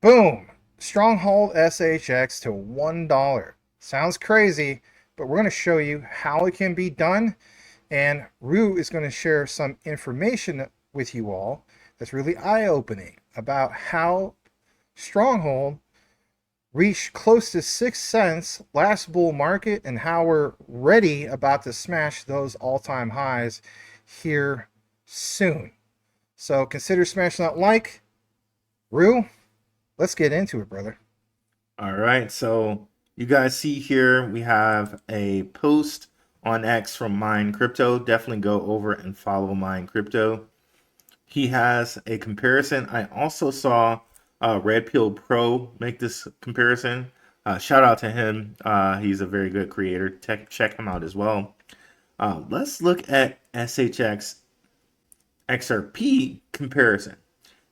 Boom! Stronghold SHX to $1. Sounds crazy, but we're going to show you how it can be done. And Rue is going to share some information with you all that's really eye-opening about how Stronghold reached close to 6 cents last bull market and how we're ready about to smash those all-time highs here soon. So consider smashing that like. Rue, let's get into it, brother. All right, so you guys see here we have a post on X from Mine Crypto. Definitely go over and follow Mine Crypto. He has a comparison. I also saw Red Pill Pro make this comparison. Shout out to him. He's a very good creator. Check him out as well. Let's look at SHX XRP comparison.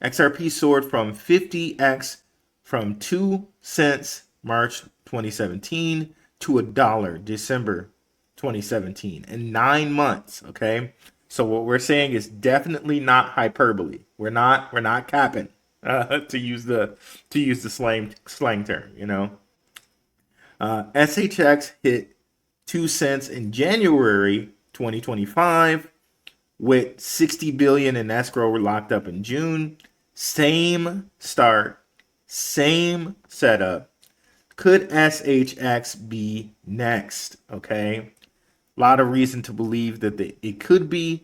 XRP soared from 50x from 2 cents March 2017 to $1 December 2017 in 9 months. Okay, so what we're saying is definitely not hyperbole. We're not capping to use the slang term. SHX hit 2 cents in January 2025 with 60 billion in escrow locked up in June. Same start, same setup. Could SHX be next? Okay. A lot of reason to believe that it could be.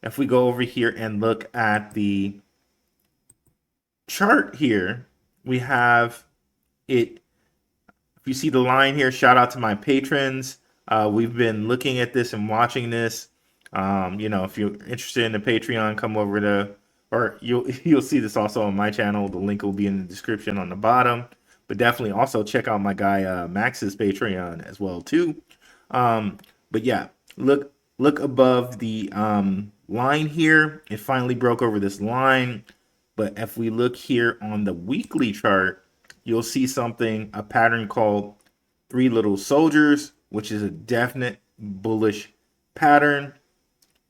If we go over here and look at the chart here, we have it. If you see the line here, shout out to my patrons. We've been looking at this and watching this. If you're interested in the Patreon, come over to, or you'll see this also on my channel. The link will be in the description on the bottom. But definitely also check out my guy Max's Patreon as well too. But yeah, look above the line here. It finally broke over this line. But if we look here on the weekly chart, you'll see a pattern called Three Little Soldiers, which is a definite bullish pattern.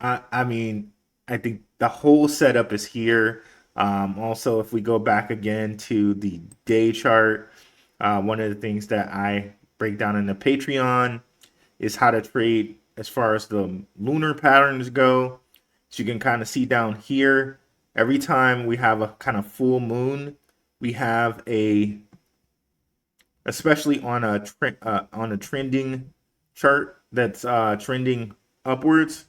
I mean, I think the whole setup is here. Also, if we go back again to the day chart, one of the things that I break down in the Patreon is how to trade as far as the lunar patterns go. So you can kind of see down here, every time we have a kind of full moon, we have especially on a trending chart that's trending upwards.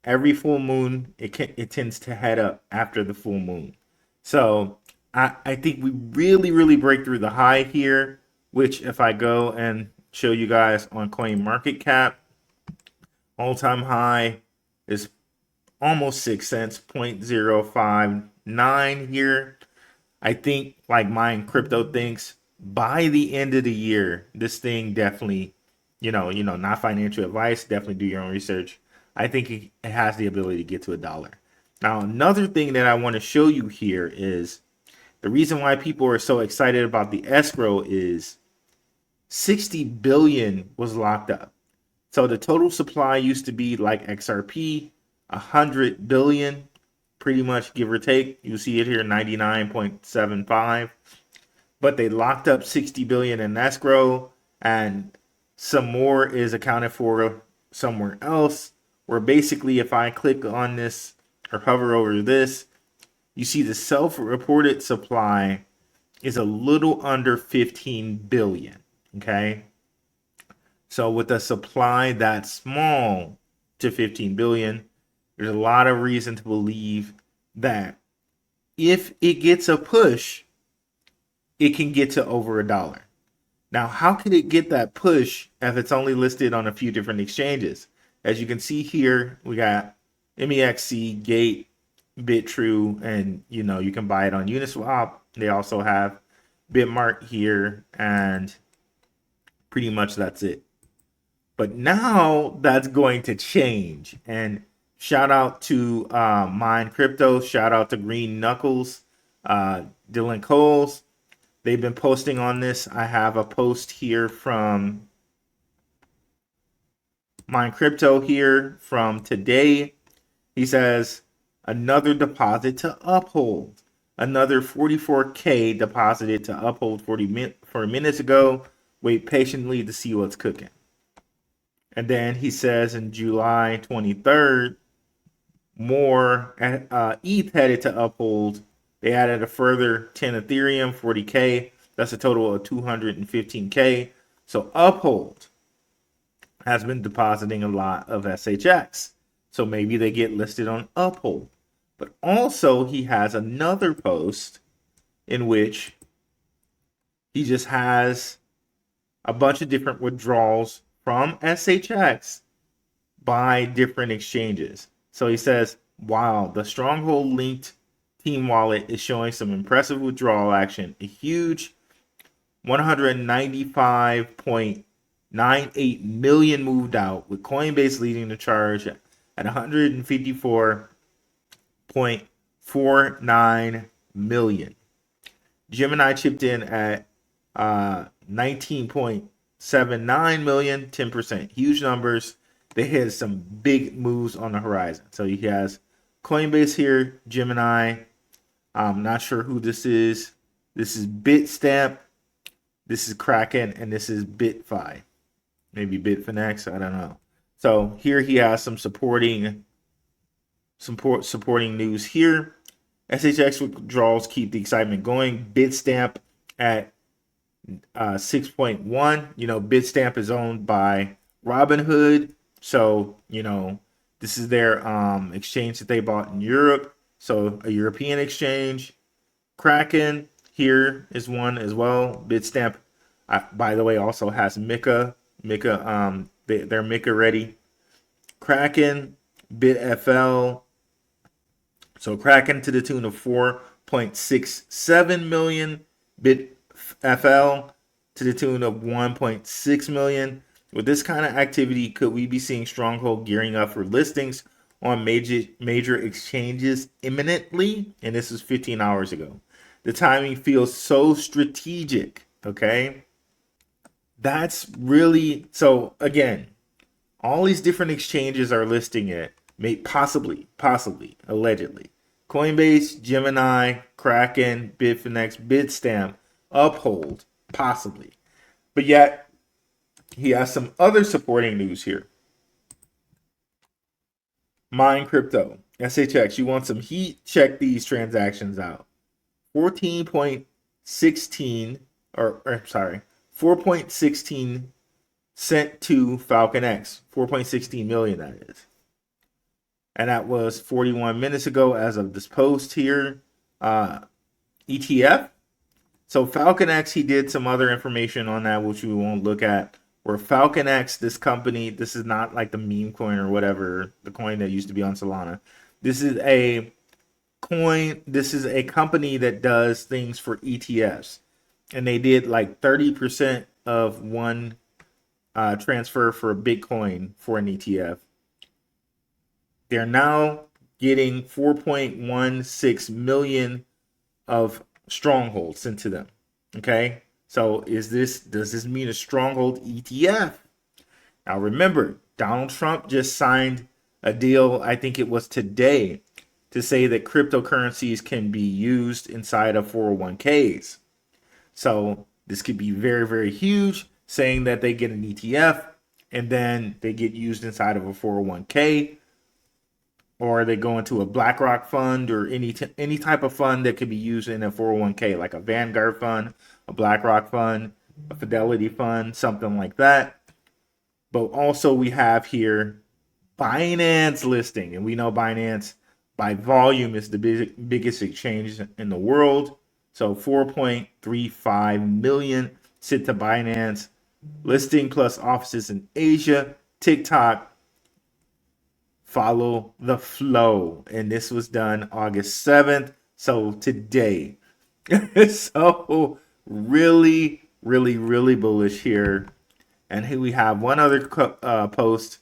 Every full moon, it tends to head up after the full moon. So I think we really break through the high here, which if I go and show you guys on Coin Market Cap, all-time high is almost 6 cents, 0.059 here. I think, like Mine Crypto thinks, by the end of the year, this thing definitely, not financial advice, definitely do your own research. I think it has the ability to get to $1. Now, another thing that I want to show you here is the reason why people are so excited about the escrow is 60 billion was locked up. So the total supply used to be like XRP, 100 billion, pretty much give or take. You see it here, 99.75. But they locked up 60 billion in escrow, and some more is accounted for somewhere else. Where basically, if I click on this or hover over this, you see the self-reported supply is a little under 15 billion. Okay. So with a supply that small to 15 billion, there's a lot of reason to believe that if it gets a push, it can get to over $1. Now, how can it get that push if it's only listed on a few different exchanges? As you can see here, we got MEXC, Gate, BitTrue, and you can buy it on Uniswap. They also have Bitmart here, and pretty much that's it. But now that's going to change. And shout out to Mine Crypto, shout out to Green Knuckles, Dylan Coles. They've been posting on this. I have a post here from Mine Crypto here from today. He says, another deposit to uphold. Another 44K deposited to uphold 40 minutes ago. Wait patiently to see what's cooking. And then he says in July 23rd, more ETH headed to uphold. They added a further 10 Ethereum, 40K. That's a total of 215K. So uphold has been depositing a lot of SHX. So maybe they get listed on uphold. But also he has another post in which he just has a bunch of different withdrawals from SHX by different exchanges. So he says, wow, the Stronghold linked team wallet is showing some impressive withdrawal action. A huge 195.98 million moved out, with Coinbase leading the charge at 154.49 million. Gemini chipped in at 19.79 million, 10%. Huge numbers. They had some big moves on the horizon. So he has Coinbase here, Gemini. I'm not sure who this is. This is Bitstamp. This is Kraken, and this is BitFi. Maybe Bitfinex. I don't know. So here he has some supporting news here. SHX withdrawals keep the excitement going. Bitstamp at 6.1. Bitstamp is owned by Robinhood. So, this is their exchange that they bought in Europe. So, a European exchange. Kraken here is one as well. Bitstamp, by the way, also has Mika. They're Mika ready. Kraken, BitFL. So, Kraken to the tune of 4.67 million. BitFL to the tune of 1.6 million. With this kind of activity, could we be seeing Stronghold gearing up for listings on major exchanges imminently? And this is 15 hours ago. The timing feels so strategic, okay? That's really, so again, all these different exchanges are listing it, possibly, allegedly. Coinbase, Gemini, Kraken, Bitfinex, Bitstamp, Uphold, possibly. But yet, he has some other supporting news here. Mine Crypto, SHX, you want some heat? Check these transactions out. 4.16 sent to Falcon X. 4.16 million, that is. And that was 41 minutes ago as of this post here. ETF. So Falcon X, he did some other information on that, which we won't look at. Where Falcon X, this company, this is not like the meme coin or whatever, the coin that used to be on Solana. This is a company that does things for ETFs. And they did like 30% of one transfer for a Bitcoin for an ETF. They're now getting 4.16 million of Stronghold sent to them. Okay? So does this mean a Stronghold ETF? Now remember, Donald Trump just signed a deal, I think it was today, to say that cryptocurrencies can be used inside of 401ks. So this could be very, very huge, saying that they get an ETF and then they get used inside of a 401k, or they go into a BlackRock fund or any type of fund that could be used in a 401k, like a Vanguard fund, a BlackRock fund, a Fidelity fund, something like that. But also we have here Binance listing, and we know Binance by volume is the biggest exchange in the world. So 4.35 million sit to Binance, listing plus offices in Asia. TikTok, follow the flow, and this was done August 7th, so today. So really bullish here. And here we have one other post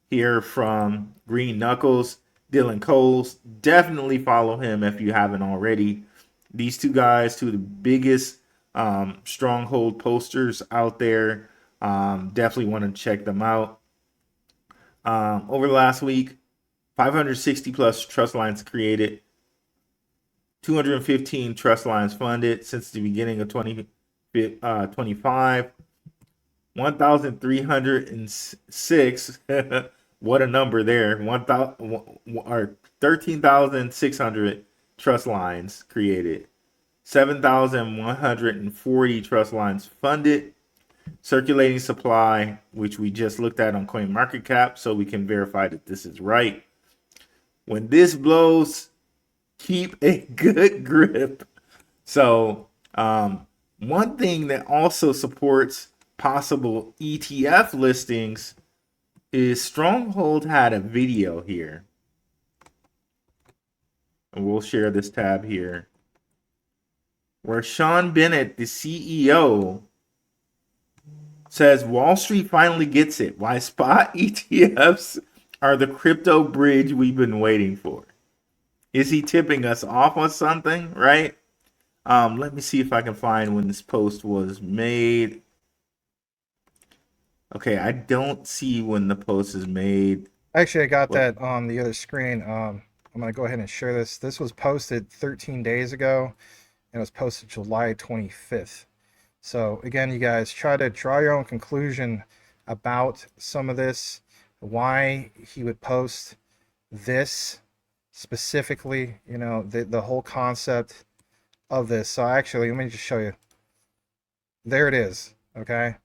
here from Green Knuckles, Dylan Coles. Definitely follow him if you haven't already. These two guys, two of the biggest Stronghold posters out there. Definitely want to check them out. Over the last week, 560 plus trust lines created. 215 trust lines funded since the beginning of 2025. 1,306. What a number there. 13,600 trust lines created. 7,140 trust lines funded. Circulating supply, which we just looked at on CoinMarketCap, so we can verify that this is right. When this blows, keep a good grip. So, one thing that also supports possible ETF listings is Stronghold had a video here. And we'll share this tab here, where Sean Bennett, the CEO, says Wall Street finally gets it. Why spot ETFs are the crypto bridge we've been waiting for. Is he tipping us off on something, right? Let me see if I can find when this post was made. Okay, I don't see when the post is made. Actually, I got that on the other screen. I'm going to go ahead and share this. This was posted 13 days ago, and it was posted July 25th. So again, you guys try to draw your own conclusion about some of this, why he would post this specifically, you know, the whole concept of this. So actually, let me just show you. There it is, okay?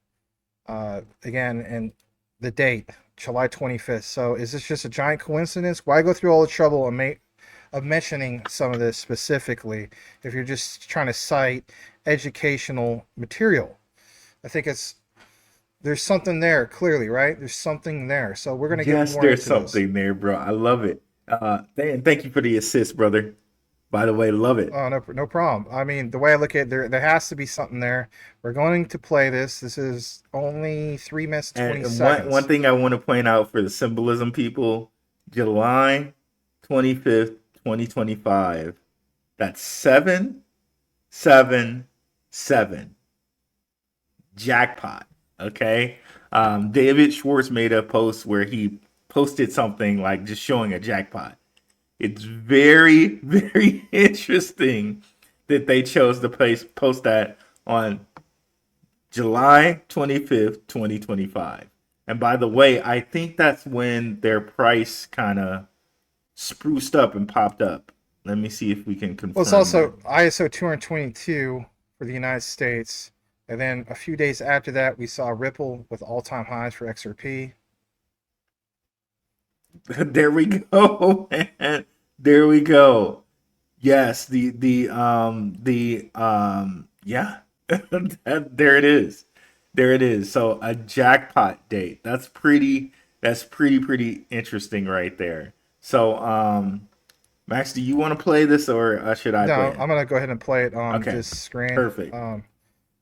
Again, and the date, July 25th. So is this just a giant coincidence? Why go through all the trouble of mentioning some of this specifically if you're just trying to cite educational material? I think there's something there, clearly, right? There's something there. So we're going to get more into this. Yes, there's something there, bro. I love it. Thank you for the assist, brother. By the way, love it. Oh, no problem. I mean, the way I look at it, there has to be something there. We're going to play this. This is only 3 minutes and 20 seconds. One thing I want to point out for the symbolism people, July 25th, 2025. That's 777. Jackpot. Okay. David Schwartz made a post where he posted something like just showing a jackpot. It's very, very interesting that they chose to post that on July 25th, 2025. And by the way, I think that's when their price kind of spruced up and popped up. Let me see if we can confirm. Well, it's also ISO 222 for the United States. And then a few days after that, we saw Ripple with all-time highs for XRP. There we go, man. There we go. Yes, yeah. There it is. There it is. So a jackpot date. That's pretty interesting right there. So Max, do you want to play this or should I play it? I'm going to go ahead and play it on this screen. Perfect.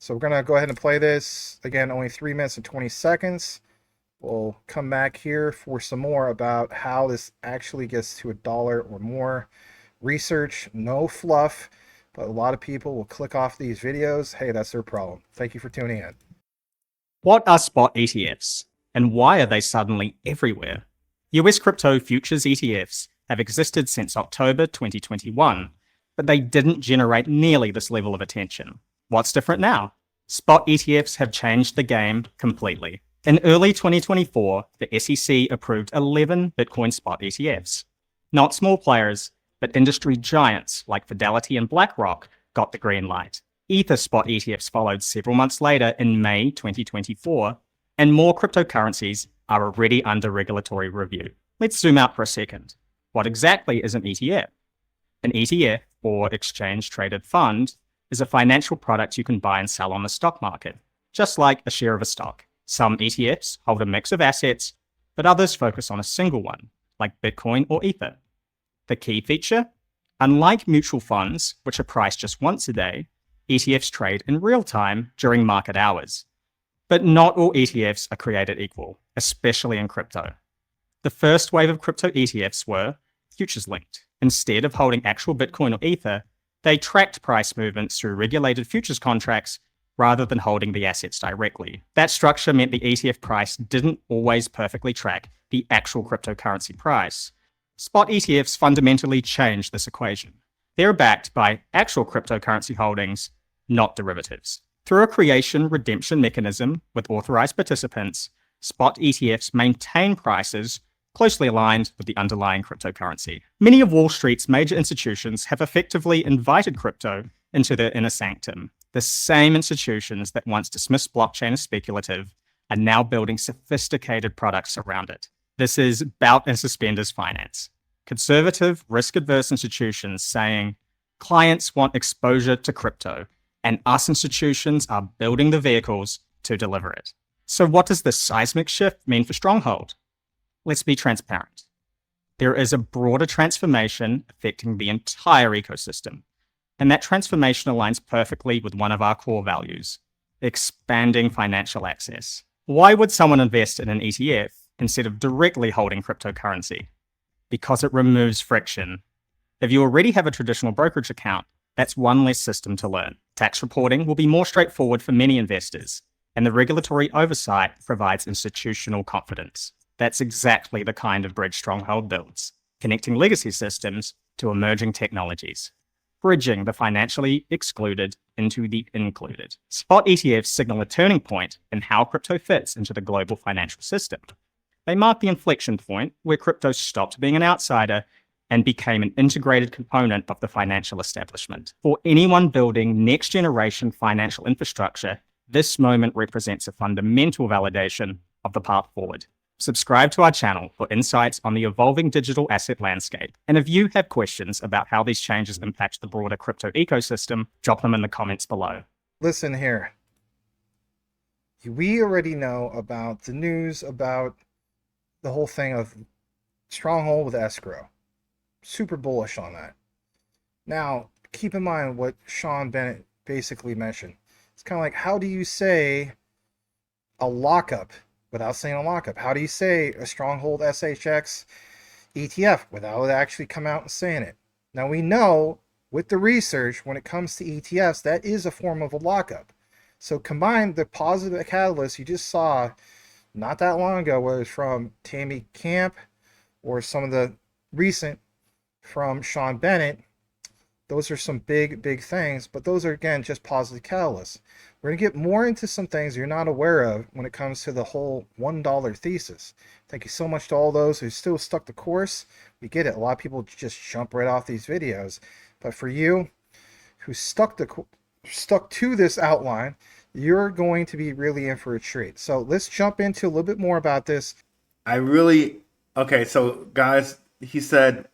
So we're going to go ahead and play this. Again, only 3 minutes and 20 seconds. We'll come back here for some more about how this actually gets to $1 or more. Research, no fluff, but a lot of people will click off these videos. Hey, that's their problem. Thank you for tuning in. What are spot ETFs, and why are they suddenly everywhere? US crypto futures ETFs have existed since October 2021, but they didn't generate nearly this level of attention. What's different now? Spot ETFs have changed the game completely. In early 2024, the SEC approved 11 Bitcoin spot ETFs. Not small players, but industry giants like Fidelity and BlackRock got the green light. Ether spot ETFs followed several months later in May 2024, and more cryptocurrencies are already under regulatory review. Let's zoom out for a second. What exactly is an ETF? An ETF, or exchange traded fund, is a financial product you can buy and sell on the stock market, just like a share of a stock. Some ETFs hold a mix of assets, but others focus on a single one, like Bitcoin or Ether. The key feature? Unlike mutual funds, which are priced just once a day, ETFs trade in real time during market hours. But not all ETFs are created equal, especially in crypto. The first wave of crypto ETFs were futures linked. Instead of holding actual Bitcoin or Ether, they tracked price movements through regulated futures contracts rather than holding the assets directly. That structure meant the ETF price didn't always perfectly track the actual cryptocurrency price. Spot ETFs fundamentally changed this equation. They're backed by actual cryptocurrency holdings, not derivatives. Through a creation-redemption mechanism with authorized participants, spot ETFs maintain prices closely aligned with the underlying cryptocurrency. Many of Wall Street's major institutions have effectively invited crypto into their inner sanctum. The same institutions that once dismissed blockchain as speculative are now building sophisticated products around it. This is belt and suspenders finance. Conservative, risk-averse institutions saying, clients want exposure to crypto, and us institutions are building the vehicles to deliver it. So what does this seismic shift mean for Stronghold? Let's be transparent. There is a broader transformation affecting the entire ecosystem, and that transformation aligns perfectly with one of our core values, expanding financial access. Why would someone invest in an ETF instead of directly holding cryptocurrency? Because it removes friction. If you already have a traditional brokerage account, that's one less system to learn. Tax reporting will be more straightforward for many investors, and the regulatory oversight provides institutional confidence. That's exactly the kind of bridge Stronghold builds, connecting legacy systems to emerging technologies, bridging the financially excluded into the included. Spot ETFs signal a turning point in how crypto fits into the global financial system. They mark the inflection point where crypto stopped being an outsider and became an integrated component of the financial establishment. For anyone building next-generation financial infrastructure, this moment represents a fundamental validation of the path forward. Subscribe to our channel for insights on the evolving digital asset landscape. And if you have questions about how these changes impact the broader crypto ecosystem, drop them in the comments below. Listen here. We already know about the news about the whole thing of Stronghold with escrow. Super bullish on that. Now, keep in mind what Sean Bennett basically mentioned. It's kind of like, how do you say a lockup without saying a lockup? How do you say a Stronghold SHX ETF without actually come out and saying it? Now, we know with the research, when it comes to ETFs, that is a form of a lockup. So combine the positive catalyst you just saw not that long ago, whether it's from Tammy Camp or some of the recent from Sean Bennett. Those are some big things, but those are, again, just positive catalysts. We're going to get more into some things you're not aware of when it comes to the whole $1 thesis. Thank you so much to all those who still stuck the course. We get it. A lot of people just jump right off these videos. But for you who stuck to this outline, you're going to be really in for a treat. So let's jump into a little bit more about this. Okay, so guys, he said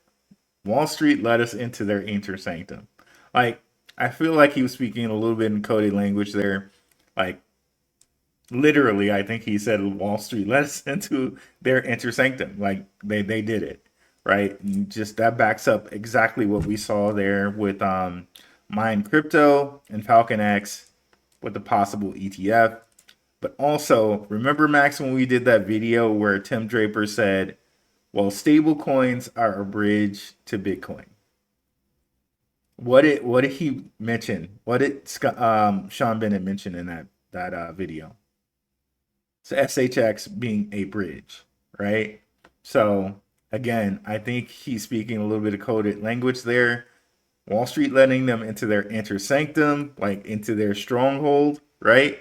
Wall Street let us into their inner sanctum. Like, I feel like he was speaking a little bit in coded language there. Like, literally, I think he said Wall Street let us into their inner sanctum. Like, they did it, right? And just that backs up exactly what we saw there with Mine Crypto and Falcon X with the possible ETF. But also, remember, Max, when we did that video where Tim Draper said, well, stable coins are a bridge to Bitcoin. What did he mention? What did Sean Bennett mention in that video? So SHX being a bridge, right? So again, I think he's speaking a little bit of coded language there. Wall Street letting them into their inner sanctum, like into their stronghold, right?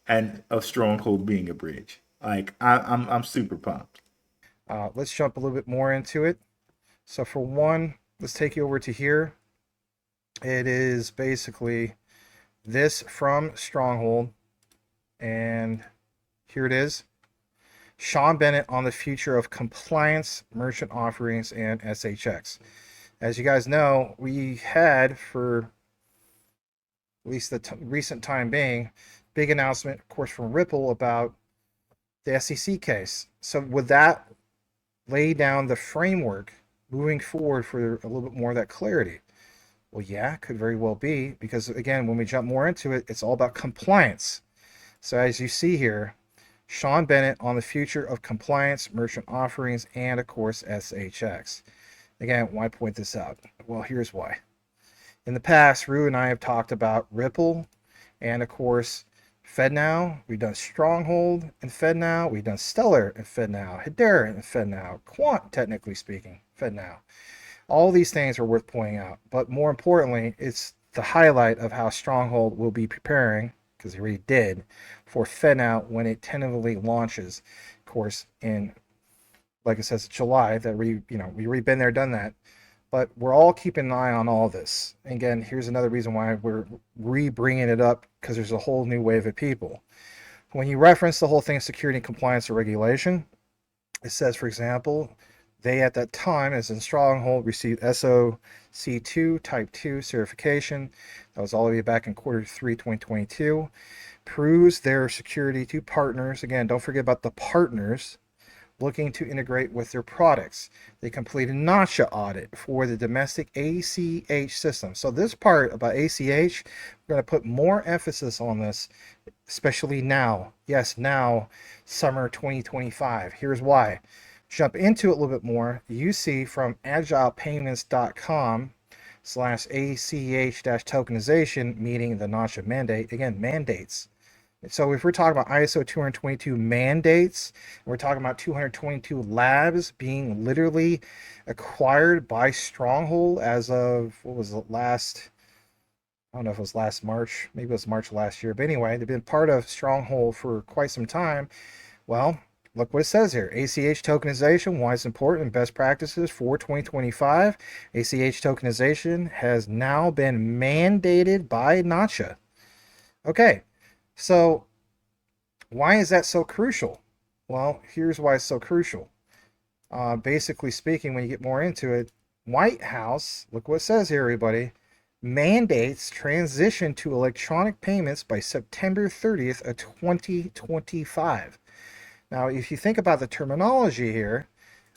And a stronghold being a bridge. Like I'm super pumped. Let's jump a little bit more into it. So for one, let's take you over to here. It is basically this from Stronghold, and here it is. Sean Bennett on the future of compliance, merchant offerings, and SHX. As you guys know, we had, for at least the recent time being, big announcement, of course, from Ripple about the SEC case. So would that lay down the framework moving forward for a little bit more of that clarity? Well, yeah, could very well be, because again, when we jump more into it, it's all about compliance. So as you see here, Sean Bennett on the future of compliance, merchant offerings, and of course SHX. Again, why point this out? Well, here's why. In the past, Rue and I have talked about Ripple and of course FedNow. We've done Stronghold and FedNow. We've done Stellar and FedNow, Hedera and FedNow, Quant, technically speaking, FedNow. All these things are worth pointing out. But more importantly, it's the highlight of how Stronghold will be preparing, because he already did, for FedNow when it tentatively launches, of course, in, like it says, July. That we already been there, done that. But we're all keeping an eye on all this. And again, here's another reason why we're re-bringing it up, because there's a whole new wave of people. When you reference the whole thing of security and compliance or regulation, it says, for example, they at that time, as in Stronghold, received SOC2 Type 2 certification. That was all the way back in Q3 2022. Proves their security to partners. Again, don't forget about the partners looking to integrate with their products. They completed NACHA audit for the domestic ACH system. So this part about ACH, we're going to put more emphasis on this, especially now. Yes, now, summer 2025. Here's why. Jump into it a little bit more. You see from agilepayments.com/ACH-tokenization, meeting the NACHA mandate. Again, mandates. So if we're talking about ISO 222 mandates, we're talking about 222 labs being literally acquired by Stronghold as of, what was it, last, I don't know if it was last March, maybe it was March last year, but anyway, they've been part of Stronghold for quite some time. Well, look what it says here. ACH tokenization, why it's important and best practices for 2025. ACH tokenization has now been mandated by NACHA. Okay. So why is that so crucial? Well, here's why it's so crucial. Basically speaking, when you get more into it, White House, look what it says here, everybody, mandates transition to electronic payments by September 30th of 2025. Now, if you think about the terminology here,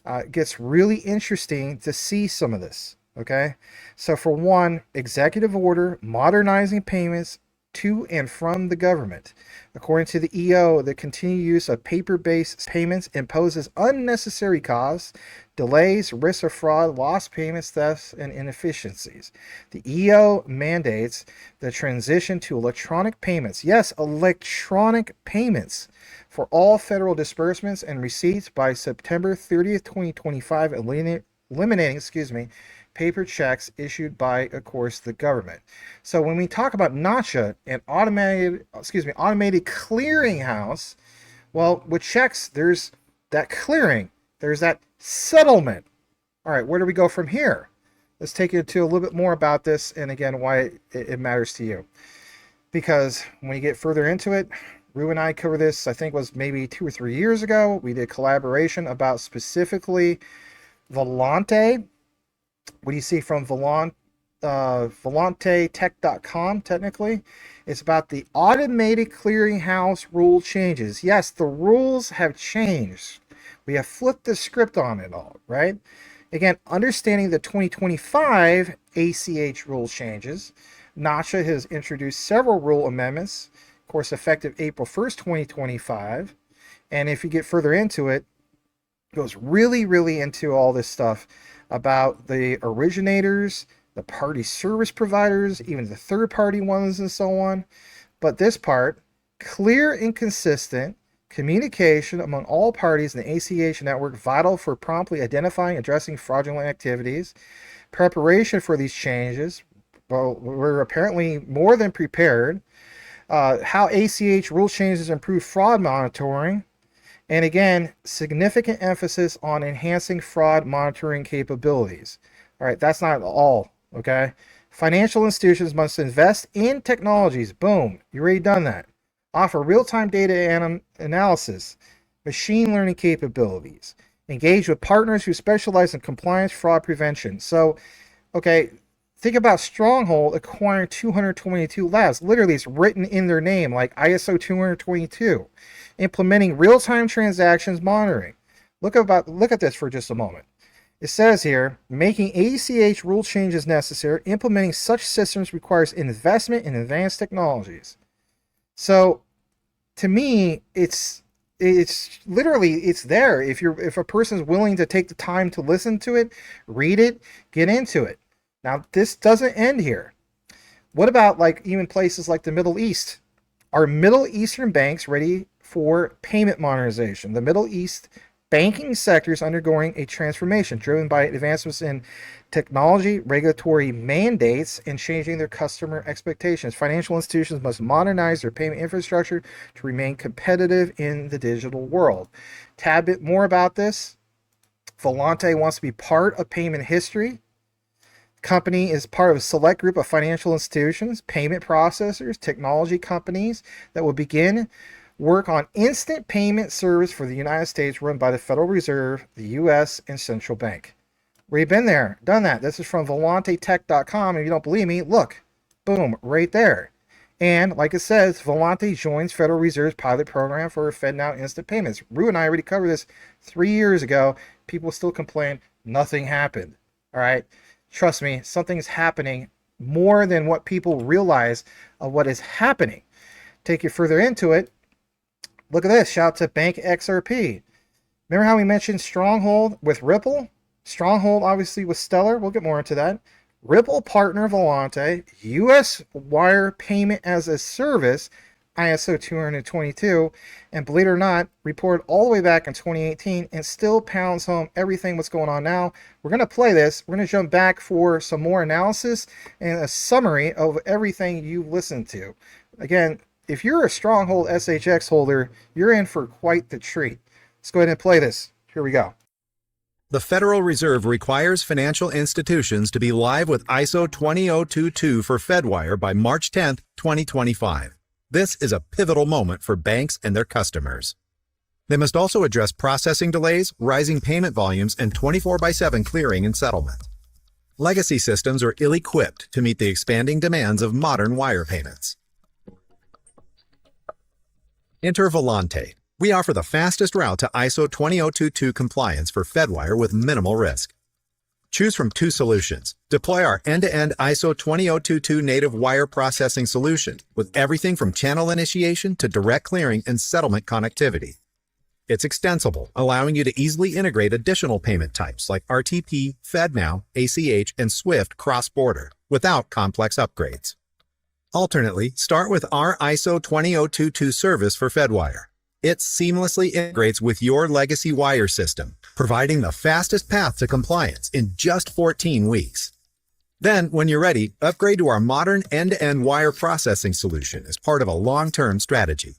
it gets really interesting to see some of this, okay? So for one, executive order modernizing payments to and from the government. According to the EO, the continued use of paper-based payments imposes unnecessary costs, delays, risks of fraud, lost payments, thefts, and inefficiencies. The EO mandates the transition to electronic payments. Yes, electronic payments for all federal disbursements and receipts by September 30th, 2025, eliminating, paper checks issued by, of course, the government. So when we talk about NACHA and automated clearinghouse, well, with checks, there's that clearing, there's that settlement. All right, where do we go from here? Let's take you to a little bit more about this, and again, why it matters to you. Because when you get further into it, Rue and I covered this, I think it was maybe 2 or 3 years ago. We did collaboration about specifically Volante. What do you see from VolanteTech.com, technically? It's about the automated clearinghouse rule changes. Yes, the rules have changed. We have flipped the script on it all, right? Again, understanding the 2025 ACH rule changes, NACHA has introduced several rule amendments, of course, effective April 1st, 2025. And if you get further into it, it goes really, really into all this stuff about the originators, the party service providers, even the third-party ones, and so on. But this part, clear and consistent communication among all parties in the ACH network, vital for promptly identifying, addressing fraudulent activities. Preparation for these changes, well, we're apparently more than prepared. How ACH rule changes improve fraud monitoring. And again, significant emphasis on enhancing fraud monitoring capabilities. All right, that's not all, okay? Financial institutions must invest in technologies. Boom, you already done that. Offer real-time data analysis, machine learning capabilities. Engage with partners who specialize in compliance, fraud prevention. So, okay, think about Stronghold acquiring 222 labs. Literally, it's written in their name, like ISO 222. Implementing real-time transactions monitoring. Look at this for just a moment. It says here, making ACH rule changes necessary. Implementing such systems requires investment in advanced technologies. So, to me, it's literally, it's there. If a person's willing to take the time to listen to it, read it, get into it. Now, this doesn't end here. What about like even places like the Middle East? Are Middle Eastern banks ready for payment modernization? The Middle East banking sector is undergoing a transformation driven by advancements in technology, regulatory mandates, and changing their customer expectations. Financial institutions must modernize their payment infrastructure to remain competitive in the digital world. Tad bit more about this. Volante wants to be part of payment history. Company is part of a select group of financial institutions, payment processors, technology companies that will begin work on instant payment service for the United States run by the Federal Reserve, the U.S., and Central Bank. We've been there, done that. This is from VolanteTech.com. If you don't believe me, look. Boom, right there. And like it says, Volante joins Federal Reserve's pilot program for FedNow instant payments. Rue and I already covered this 3 years ago. People still complain. Nothing happened. All right. Trust me, something's happening more than what people realize of what is happening. Take you further into it. Look at this. Shout out to Bank XRP. Remember how we mentioned Stronghold with Ripple? Stronghold obviously with Stellar. We'll get more into that. Ripple partner Volante, U.S. wire payment as a service, ISO 222, and believe it or not, reported all the way back in 2018 and still pounds home everything what's going on now. We're going to play this. We're going to jump back for some more analysis and a summary of everything you've listened to. Again, if you're a Stronghold SHX holder, you're in for quite the treat. Let's go ahead and play this. Here we go. The Federal Reserve requires financial institutions to be live with ISO 20022 for Fedwire by March 10, 2025. This is a pivotal moment for banks and their customers. They must also address processing delays, rising payment volumes, and 24/7 clearing and settlement. Legacy systems are ill-equipped to meet the expanding demands of modern wire payments. Enter Volante. We offer the fastest route to ISO 20022 compliance for Fedwire with minimal risk. Choose from 2 solutions. Deploy our end-to-end ISO 20022 native wire processing solution with everything from channel initiation to direct clearing and settlement connectivity. It's extensible, allowing you to easily integrate additional payment types like RTP, FedNow, ACH, and SWIFT cross-border without complex upgrades. Alternately, start with our ISO 20022 service for Fedwire. It seamlessly integrates with your legacy wire system, providing the fastest path to compliance in just 14 weeks. Then, when you're ready, upgrade to our modern end-to-end wire processing solution as part of a long-term strategy.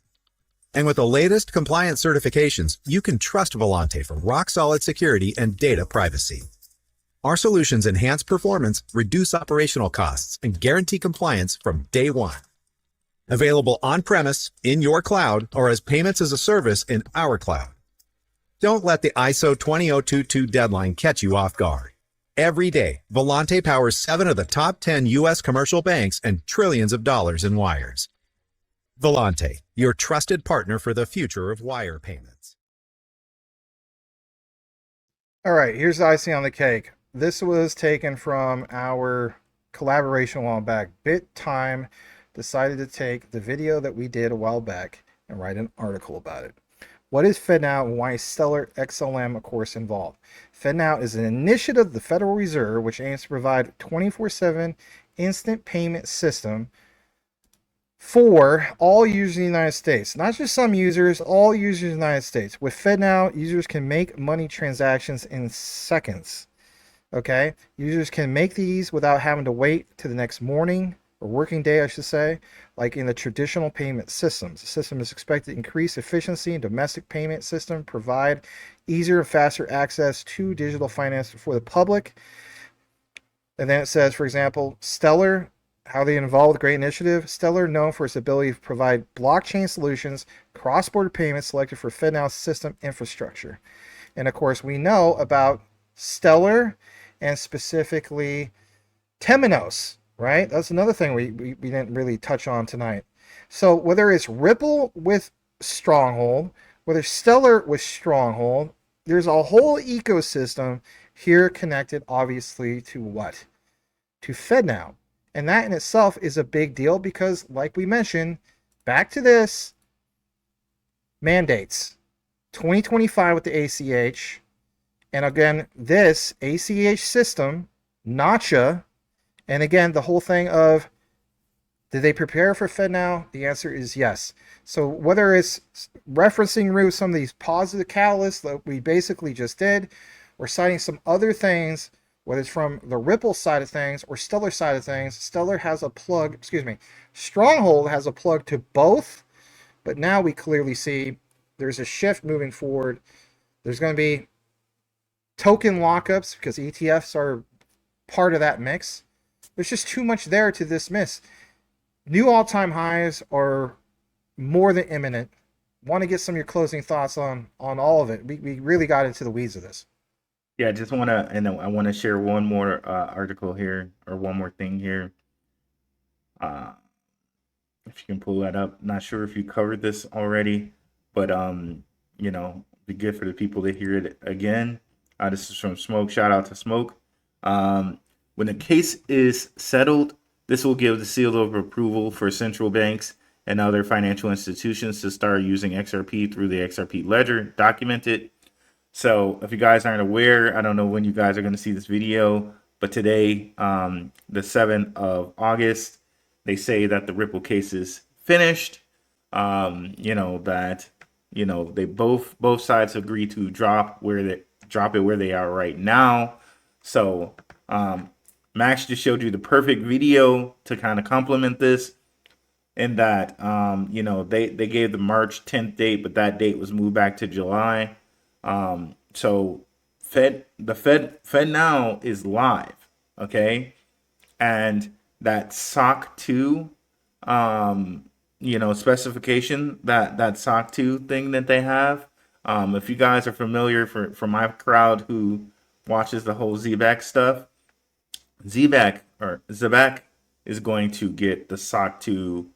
And with the latest compliance certifications, you can trust Volante for rock-solid security and data privacy. Our solutions enhance performance, reduce operational costs, and guarantee compliance from day one. Available on-premise, in your cloud, or as payments as a service in our cloud. Don't let the ISO 20022 deadline catch you off guard. Every day, Volante powers 7 of the top 10 U.S. commercial banks and trillions of dollars in wires. Volante, your trusted partner for the future of wire payments. All right, here's the icing on the cake. This was taken from our collaboration a while back. BitTime decided to take the video that we did a while back and write an article about it. What is FedNow and why is Stellar XLM, of course, involved? FedNow is an initiative of the Federal Reserve which aims to provide 24/7 instant payment system for all users in the United States. Not just some users, all users in the United States. With FedNow, users can make money transactions in seconds. Okay? Users can make these without having to wait to the next morning or working day, I should say, like in the traditional payment systems. The system is expected to increase efficiency in domestic payment system, provide easier and faster access to digital finance for the public. And then it says, for example, Stellar, how they involved great initiative. Stellar, known for its ability to provide blockchain solutions, cross-border payments selected for FedNow system infrastructure. And of course, we know about Stellar and specifically Temenos, right? That's another thing we didn't really touch on tonight. So whether it's Ripple with Stronghold, whether Stellar with Stronghold, there's a whole ecosystem here connected, obviously, to what? To FedNow. And that in itself is a big deal because, like we mentioned, back to this, mandates. 2025 with the ACH. And again, this ACH system, Nacha, and again, the whole thing of Did they prepare for FedNow? The answer is yes. So whether it's referencing Rue some of these positive catalysts that we basically just did, or citing some other things, whether it's from the Ripple side of things or Stellar side of things, Stellar has a plug, Stronghold has a plug to both, but now we clearly see there's a shift moving forward. There's going to be token lockups because ETFs are part of that mix. There's just too much there to dismiss. New all-time highs are more than imminent. Want to get some of your closing thoughts on all of it? We really got into the weeds of this. Yeah, I just want to, and I want to share one more article here, or one more thing here. If you can pull that up. Not sure if you covered this already, but you know, be good for the people to hear it again. This is from Smoke. Shout out to Smoke. When the case is settled, this will give the seal of approval for central banks and other financial institutions to start using XRP through the XRP ledger, documented. So if you guys aren't aware, I don't know when you guys are going to see this video, but today, the 7th of August, they say that the Ripple case is finished. You know, that, you know, they both sides agree to drop it where they are right now. So Max just showed you the perfect video to kind of complement this, in that you know, they gave the March 10th date, but that date was moved back to July. So FedNow is live, okay, and that SOC 2 you know, specification, that SOC 2 thing that they have. If you guys are familiar, for my crowd who watches the whole ZEBEC stuff, ZEBEC is going to get the SOC 2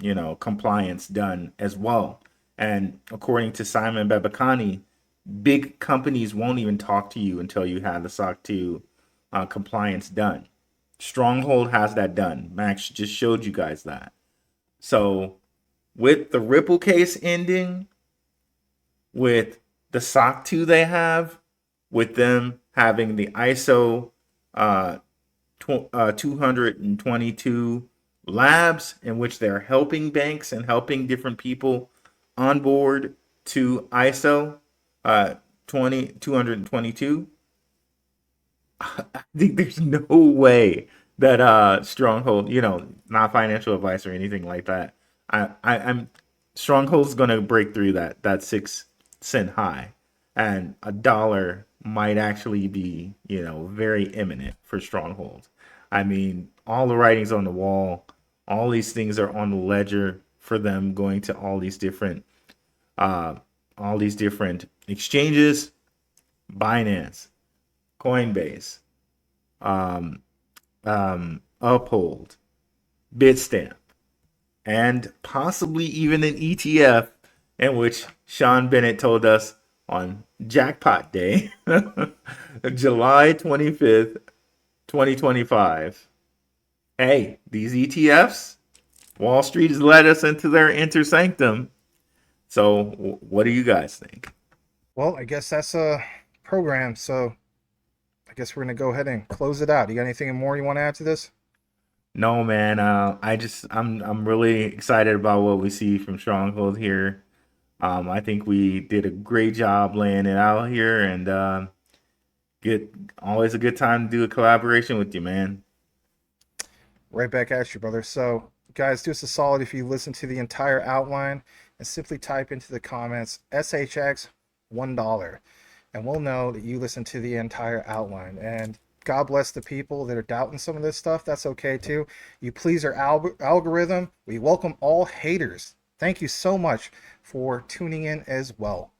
you know, compliance done as well. And according to Simon Babakani, big companies won't even talk to you until you have the SOC 2 compliance done. Stronghold has that done. Max just showed you guys that. So with the Ripple case ending, with the SOC 2 they have, with them having the ISO 222 labs, in which they're helping banks and helping different people on board to ISO 222, I think there's no way that Stronghold, you know, not financial advice or anything like that, I'm Stronghold's gonna break through that 6-cent high, and $1 might actually be, you know, very imminent for Stronghold. I mean, all the writings on the wall, all these things are on the ledger for them, going to all these different exchanges: Binance, Coinbase, Uphold, Bitstamp, and possibly even an ETF, in which Sean Bennett told us on Jackpot Day, July 25th, 2025. Hey, these ETFs, Wall Street has led us into their inner sanctum. So what do you guys think? Well, I guess that's a program, so I guess we're going to go ahead and close it out. You got anything more you want to add to this? No, man. I'm really excited about what we see from Stronghold here. I think we did a great job laying it out here, and always a good time to do a collaboration with you, man. Right back at you, brother. So, guys, do us a solid if you listen to the entire outline and simply type into the comments SHX $1, and we'll know that you listened to the entire outline. And God bless the people that are doubting some of this stuff. That's okay too. You please our algorithm. We welcome all haters. Thank you so much for tuning in as well.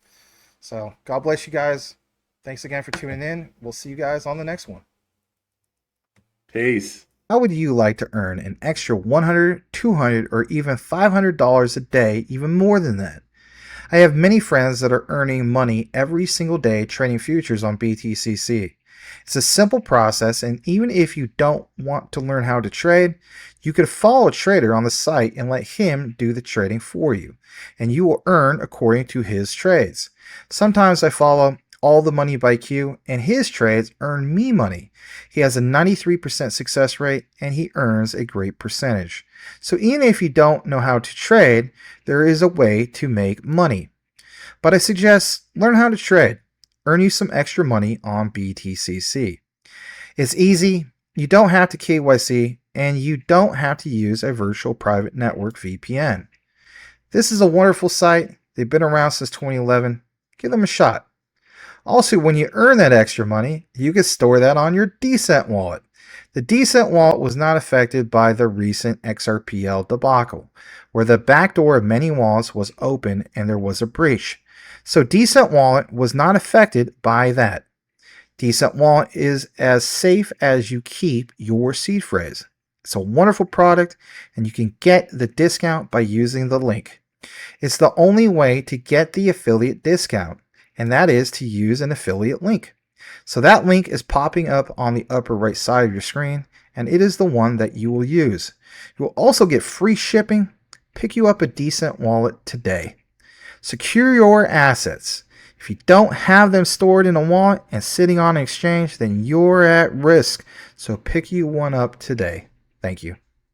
So God bless you guys. Thanks again for tuning in. We'll see you guys on the next one. Peace. How would you like to earn an extra $100, $200, or even $500 a day, even more than that? I have many friends that are earning money every single day trading futures on BTCC. It's a simple process, and even if you don't want to learn how to trade, you could follow a trader on the site and let him do the trading for you, and you will earn according to his trades. Sometimes I follow all the money by Q, and his trades earn me money. He has a 93% success rate, and he earns a great percentage. So even if you don't know how to trade, there is a way to make money. But I suggest learn how to trade. Earn you some extra money on BTCC. It's easy, you don't have to KYC, and you don't have to use a virtual private network VPN. This is a wonderful site. They've been around since 2011. Give them a shot. Also, when you earn that extra money, you can store that on your DCENT wallet. The DCENT wallet was not affected by the recent XRPL debacle, where the backdoor of many wallets was open and there was a breach. So DCENT wallet was not affected by that. DCENT wallet is as safe as you keep your seed phrase. It's a wonderful product, and you can get the discount by using the link. It's the only way to get the affiliate discount, and that is to use an affiliate link. So that link is popping up on the upper right side of your screen, and it is the one that you will use. You will also get free shipping. Pick you up a DCENT wallet today. Secure your assets. If you don't have them stored in a wallet and sitting on an exchange, then you're at risk. So pick you one up today. Thank you.